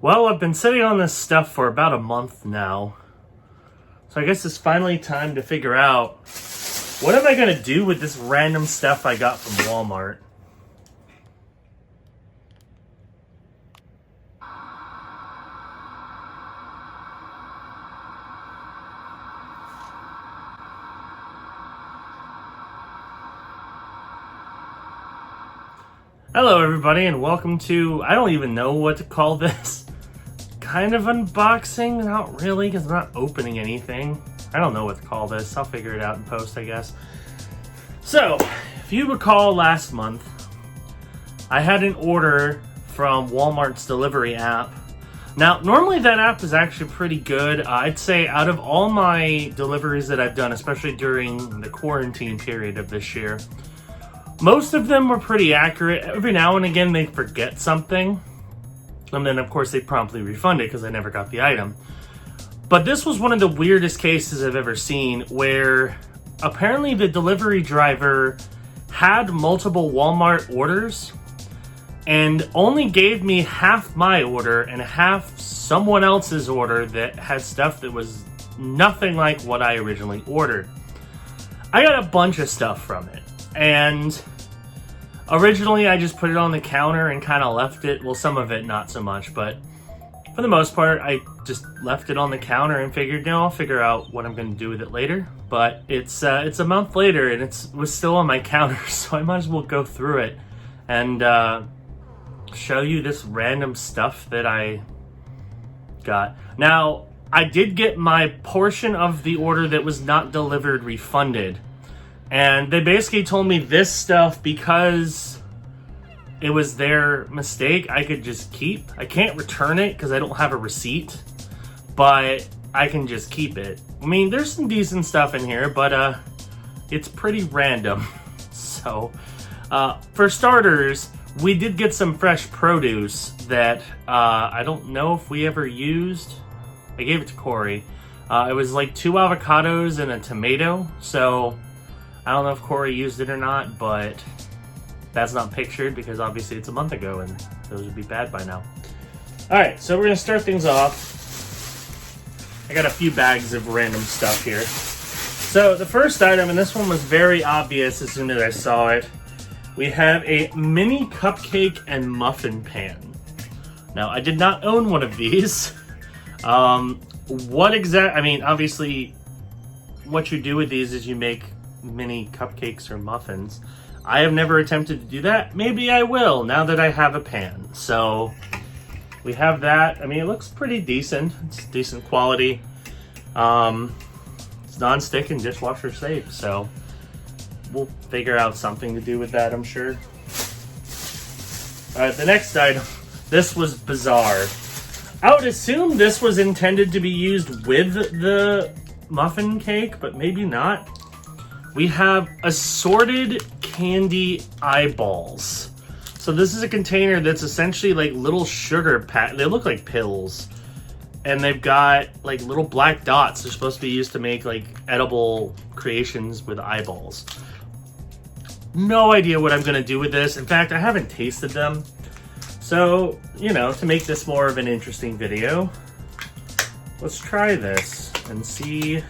Well, I've been sitting on this stuff for about a month now. So I guess it's finally time to figure out, what am I going to do with this random stuff I got from Walmart? Hello everybody and welcome to, I don't even know what to call this. Kind of unboxing, not really, because I'm not opening anything. I don't know what to call this. I'll figure it out in post, I guess. So, if you recall last month, I had an order from Walmart's delivery app. Now, normally that app is actually pretty good. I'd say out of all my deliveries that I've done, especially during the quarantine period of this year, most of them were pretty accurate. Every now and again, they forget something. And then, of course, they promptly refund it because I never got the item. But this was one of the weirdest cases I've ever seen where apparently the delivery driver had multiple Walmart orders and only gave me half my order and half someone else's order that had stuff that was nothing like what I originally ordered. I got a bunch of stuff from it. And originally, I just put it on the counter and kind of left it. Well, some of it, not so much, but for the most part, I just left it on the counter and figured, I'll figure out what I'm going to do with it later. But it's a month later and it was still on my counter, so I might as well go through it and show you this random stuff that I got. Now, I did get my portion of the order that was not delivered refunded. And they basically told me this stuff, because it was their mistake, I could just keep. I can't return it because I don't have a receipt, but I can just keep it. I mean, there's some decent stuff in here, but it's pretty random. So, for starters, we did get some fresh produce that I don't know if we ever used. I gave it to Corey. It was like 2 avocados and a tomato, so I don't know if Corey used it or not, but that's not pictured because obviously it's a month ago and those would be bad by now. Alright, so we're going to start things off. I got a few bags of random stuff here. So the first item, and this one was very obvious as soon as I saw it, we have a mini cupcake and muffin pan. Now, I did not own one of these. Obviously, what you do with these is you make mini cupcakes or muffins. I have never attempted to do that. Maybe I will now that I have a pan. So we have that. I mean, it looks pretty decent. It's decent quality. It's non-stick and dishwasher safe. So we'll figure out something to do with that, I'm sure. All right, the next item. This was bizarre. I would assume this was intended to be used with the muffin cake, but maybe not. We have assorted candy eyeballs. So this is a container that's essentially like little sugar they look like pills. And they've got like little black dots. They're supposed to be used to make like edible creations with eyeballs. No idea what I'm gonna do with this. In fact, I haven't tasted them. So, to make this more of an interesting video, let's try this and see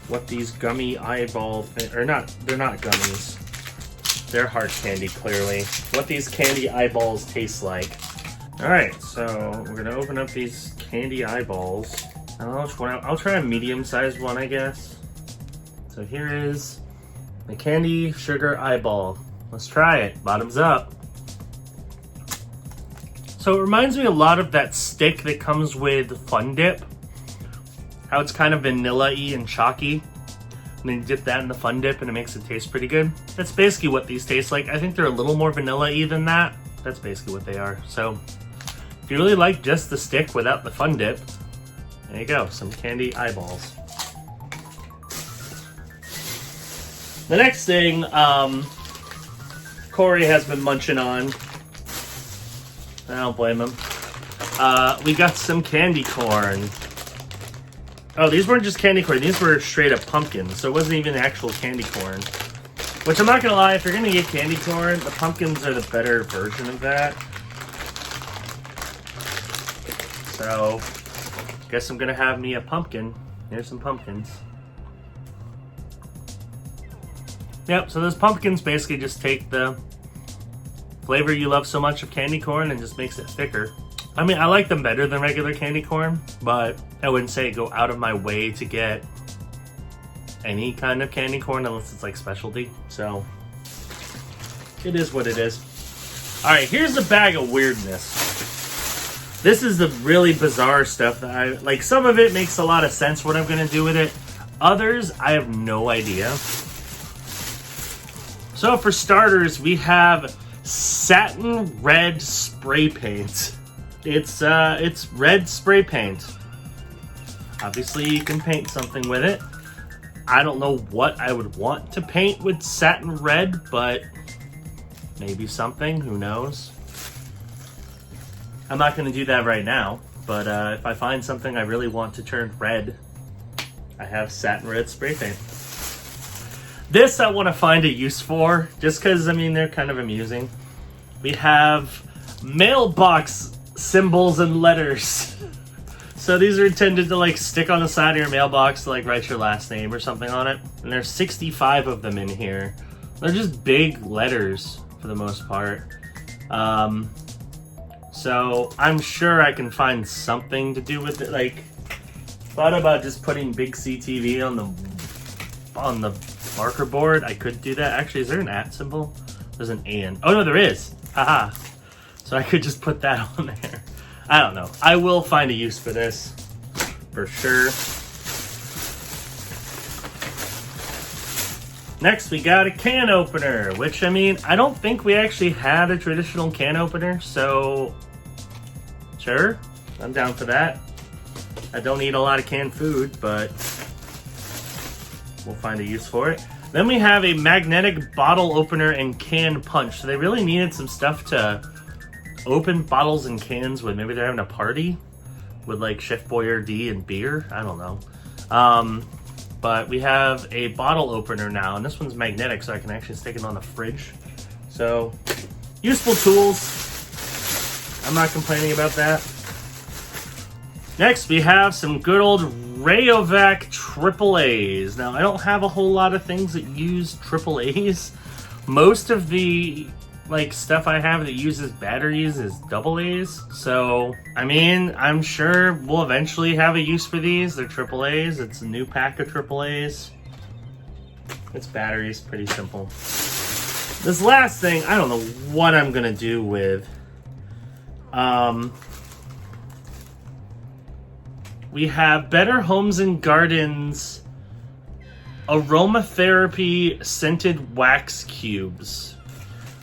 what these gummy eyeball they're not gummies. They're hard candy, clearly. What these candy eyeballs taste like. Alright, so we're gonna open up these candy eyeballs. I don't know which one. I'll try a medium-sized one, I guess. So here is the candy sugar eyeball. Let's try it. Bottoms up. So it reminds me a lot of that stick that comes with Fun Dip. How it's kind of vanilla-y and chalky. And then you dip that in the Fun Dip and it makes it taste pretty good. That's basically what these taste like. I think they're a little more vanilla-y than that. That's basically what they are. So if you really like just the stick without the Fun Dip, there you go, some candy eyeballs. The next thing Corey has been munching on. I don't blame him. We got some candy corn. Oh, these weren't just candy corn. These were straight up pumpkins, so it wasn't even actual candy corn. Which I'm not gonna lie, if you're gonna get candy corn, the pumpkins are the better version of that. So, guess I'm gonna have me a pumpkin. Here's some pumpkins. Yep, so those pumpkins basically just take the flavor you love so much of candy corn and just makes it thicker. I mean, I like them better than regular candy corn, but I wouldn't say go out of my way to get any kind of candy corn unless it's like specialty. So, it is what it is. Alright, here's a bag of weirdness. This is the really bizarre stuff that I like. Some of it makes a lot of sense what I'm gonna do with it. Others, I have no idea. So for starters, we have satin red spray paint. It's red spray paint. Obviously, you can paint something with it. I don't know what I would want to paint with satin red, but maybe something, who knows? I'm not going to do that right now, but if I find something I really want to turn red, I have satin red spray paint. This I want to find a use for, just because, I mean, they're kind of amusing. We have mailbox symbols and letters. So these are intended to like stick on the side of your mailbox to like write your last name or something on it. And there's 65 of them in here. They're just big letters for the most part. So I'm sure I can find something to do with it. Like, thought about just putting BigCTV on the marker board. I could do that. Actually, is there an @ symbol? There's an and. Oh no, there is. Haha. So I could just put that on there. I don't know. I will find a use for this for sure. Next, we got a can opener, which, I mean, I don't think we actually had a traditional can opener, so sure, I'm down for that. I don't eat a lot of canned food, but we'll find a use for it. Then we have a magnetic bottle opener and can punch. So they really needed some stuff to open bottles and cans with. Maybe they're having a party with like Chef Boyardee and beer. I don't know. But we have a bottle opener now, and this one's magnetic, so I can actually stick it on the fridge. So, useful tools. I'm not complaining about that. Next, we have some good old Rayovac AAAs. Now, I don't have a whole lot of things that use AAAs. Most of the like stuff I have that uses batteries is AA's. So, I mean, I'm sure we'll eventually have a use for these. They're AAAs. It's a new pack of AAAs. It's batteries, pretty simple. This last thing, I don't know what I'm gonna do with. We have Better Homes and Gardens aromatherapy scented wax cubes.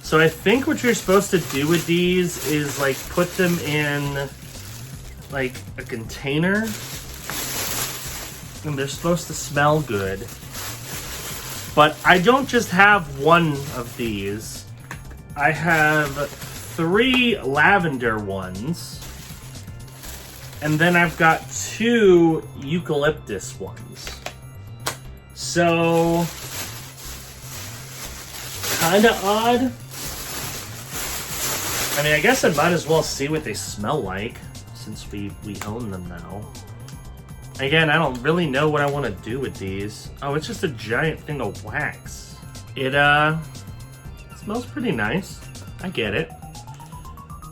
So I think what you're supposed to do with these is like put them in like a container, and they're supposed to smell good. But I don't just have one of these. I have 3 lavender ones, and then I've got 2 eucalyptus ones. So, kinda odd. I mean, I guess I might as well see what they smell like, since we own them now. Again, I don't really know what I want to do with these. Oh, it's just a giant thing of wax. It smells pretty nice. I get it.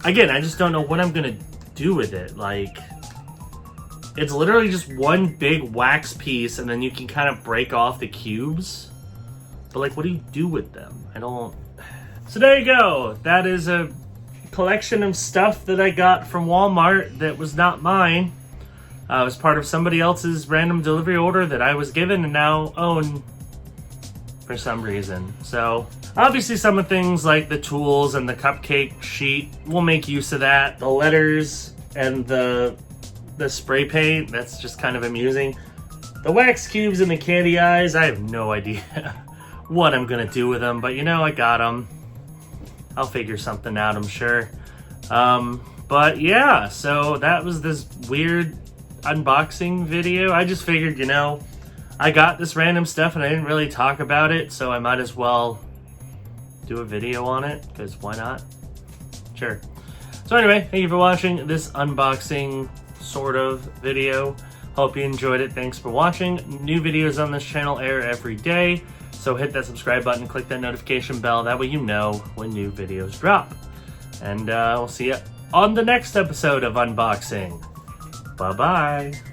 Again, I just don't know what I'm gonna do with it. Like, it's literally just one big wax piece, and then you can kind of break off the cubes. But like, what do you do with them? I don't... So there you go. That is a collection of stuff that I got from Walmart that was not mine. It was part of somebody else's random delivery order that I was given and now own for some reason. So obviously some of things like the tools and the cupcake sheet, we'll make use of that. The letters and the spray paint, that's just kind of amusing. The wax cubes and the candy eyes, I have no idea what I'm gonna do with them, but you know, I got them. I'll figure something out, I'm sure. But yeah, so that was this weird unboxing video. I just figured, you know, I got this random stuff and I didn't really talk about it, so I might as well do a video on it, because why not? Sure. So anyway, thank you for watching this unboxing sort of video. Hope you enjoyed it. Thanks for watching. New videos on this channel air every day, so hit that subscribe button, click that notification bell, that way you know when new videos drop. And we'll see you on the next episode of Unboxing. Bye-bye.